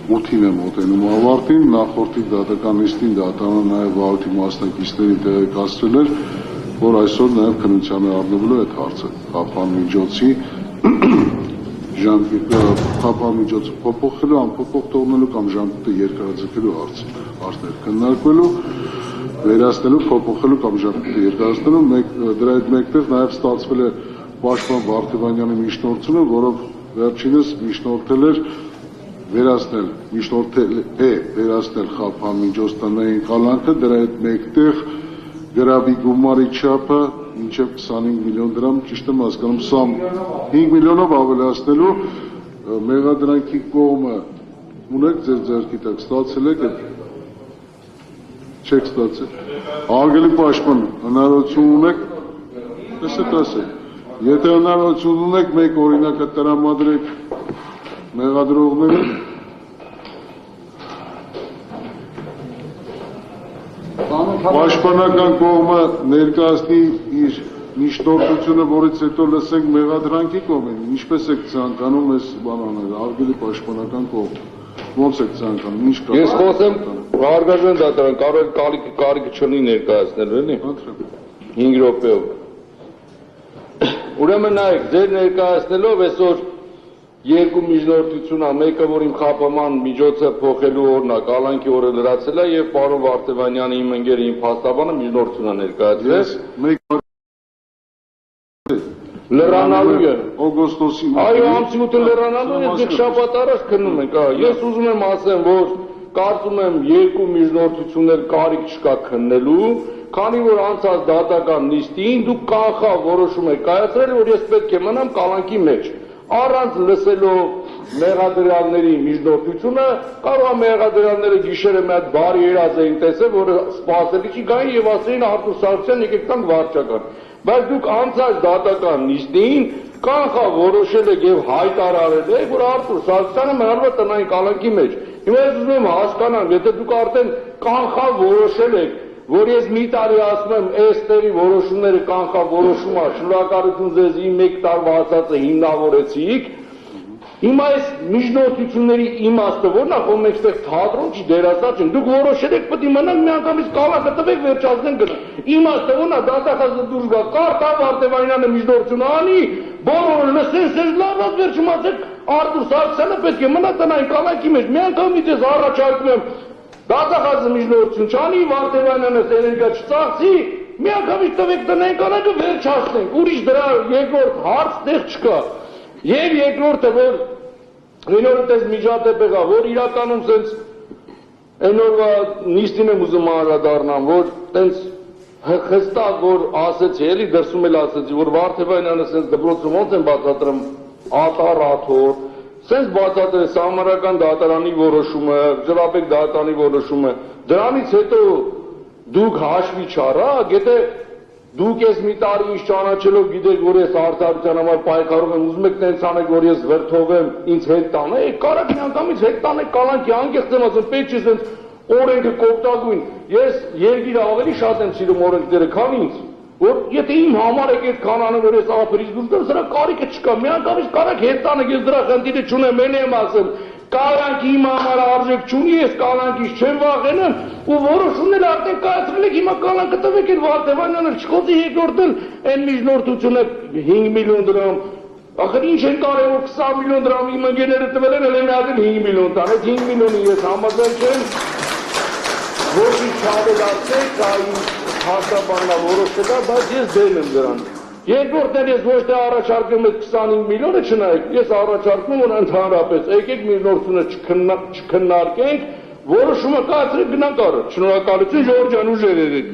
8-ին է մոտենում ավարտին, նախորդի դատական նիստին դատարանը նաև վարորդի մասնակիցներին տեղեկացրել էր, որ այսօր նաև քննության է առնվելու այդ հարցը խափանմիջոցի խափանմիջոցը փոփոխելու, անփոփոխ թողնելու կամ ժամկետը երկարաձգելու հարցներ քննարկվելու, վերացնելու, փոփոխելու կամ ժամկետը երկարացնելու, դրա հետ մեկտեղ նաև ստացվել է Պաշտպան Վարդևանյանի միջնորդությունը, որով վերջինս միջնորդել էր վերացնել խափանմիջոց տնային կալանքը, դրա հետ մեկտեղ գրավի գումարի չափը մինչև 25 միլիոն դրամ, ճիշտ եմ հասկանում, 5 միլիոնով ավելացնելու մեղադրանքի կողմը ունեք ձեր ձեռքի տակ, ստացել եք, չեք ստացել, արգելի պաշտպան, հնարավորություն ունեք, ասեք, եթե հնարավորություն ունեք, մեկ օրինակը տրամադրեք մեղադրողներին, պաշտպանական կողմը ներկայացնի իր միջնորդությունը, որից հետո լսենք մեղադրանքի կողմին, ինչպես եք ցանկանում այս բանաները, արգելի պաշտպանական կողմ, ոնց եք ցանկանում, ինչ կա։ Ես խոսեմ, հարգարժան դատարան, կարիք չունի ներկայացնել, էլի։ 5 րոպեով։ Ուրեմն նայեք, ձեր ներկայացնելով այսօր երկու միջնորդություն է, մեկը որ իմ խափաման միջոցը փոխելու օրն է, կալանքի օրը լրացել է եւ պարոն Վարդևանյանը իմ ընկերը իմ փաստաբանը միջնորդություն է ներկայացրել։ Լրանալու է օգոստոսի այո, ամսի 8-ը լրանալու է, մենք շաբաթ առաջ քննում ենք, ես ուզում եմ ասեմ, որ կարծում եմ երկու միջնորդություններ կարիք չկա քննելու, քանի որ անցած դատական նիստին դուք կանխավ որոշում եք կայացրել, որ ես պետք է մնամ կալանքի մեջ, առանց լսելով մեղադրյալների միջնորդությունը, կարող է մեղադրյալները գիշերը մի հատ բարի երազ էին տեսել, որը սպասելի չի գային եւ ասեին Արտուր Սարգսյան եկեք տանք վարչական, բայց դուք անցած դատական նիստին կանխավ որոշել եք եւ հայտարարել եք, որ Արտուր Սարգսյանը մնալու է տնային կալանքի մեջ։ Հիմա ես ուզում եմ հասկանամ, եթե դուք արդեն կանխավ որոշել եք, որ ես մի տարի ասում եմ, այստեղի որոշումները կանխավ որոշում է, շնորհակալություն ձեզ իմ 1 տարվա ասածը հիմնավորեցիք, հիմա այս միջնորդությունների իմաստը որն է, որ մենք այստեղ թատրոն չի դերասար չենք, դուք որոշել եք պետք է մնանք միանգամից կալանքը տվեք վերջացնենք գնա, իմաստը որն է, դատախազը դուրս գա, կարտա Վարդևանյանը միջնորդություն անի, բոլորը լսեն, սենց լավված վերջում ասեք, Արտուր Սարգսյանը պետք է մնա տնային կալանքի մեջ, միանգամից ես առաջարկում եմ դատախազը միջնորդություն չանի, Վարդևանյանը էներգիա չծախսի, միանգամից տվեք տնային կալանքը վերջացնենք, ուրիշ դրա երկրորդ հարց տեղ չկա։ Եվ երկրորդը, որ այնօրը տես միջադեպ եղավ, որ իրականում սենց այնօրվա նիստին եմ ուզում անդրադառնամ, որ տենց հստակ որ ասեցի, էլի դրսում էլ ասեցի, որ Վարդևանյանը սենց դպրոցում ոնց են բացատրում ատար աթոր, սենց բացատրել սահմանադրական դատարանի որոշումը, Ջրաբեկ դատարանի որոշումը, դրանից հետո դուք հաշվի չառաք, եթե դուք ես մի տարի ինձ ճանաչելով գիտեք, որ ես արդարության համար պայքարում եմ, ուզում եք տենց անեք, որ ես վրդովեմ, ինձ հետ տանեք, կարաք միանգամից հետ տանեք կալանքի, անկեղծ եմ ասում, պետք չի սենց օրենքը կոպտագույն, ես երկիրը ավելի շատ եմ սիրում օրենքները, քան ինձ, որ եթե իմ համար եք այդ քանանը, որ ես ափերից դուրս գամ, սրա կարիքը չկա, միանգամից կարաք հետ տանեք, ես դրա խնդիրը չունեմ, էլի եմ ասում, կալանքի իմ համար արժեք չունի, ես կալանքից չեմ վախենում, ու որոշումները արդեն կայացրել եք, հիմա կալանքը տվեք այդ Վարդևանյանը, չխոսի երկրորդն այն միջնորդությունը 5 միլիոն դրամ, ախր ինչ են կարևոր 20 միլիոն դրամ իմ ընկերները տվել են, էլ մի հատ 5 միլիոն տան, այդ 5 միլիոնի ես համաձայն չեմ, ոչինչ չավելացեք, այն հաստաբաննա որոշել է, բայց ես դեմ եմ դրան։ Երկրորդն ես ոչ թե առաջարկում եմ 25 միլիոնը չնայեք, ես առաջարկում եմ, որ ընդհանրապես եկեք միջնորդությունը չքննարկենք, որոշումը կայացրեք գնանք առաջ։ Շնորհակալություն Ժորժ ջան, ուժեր եղեք։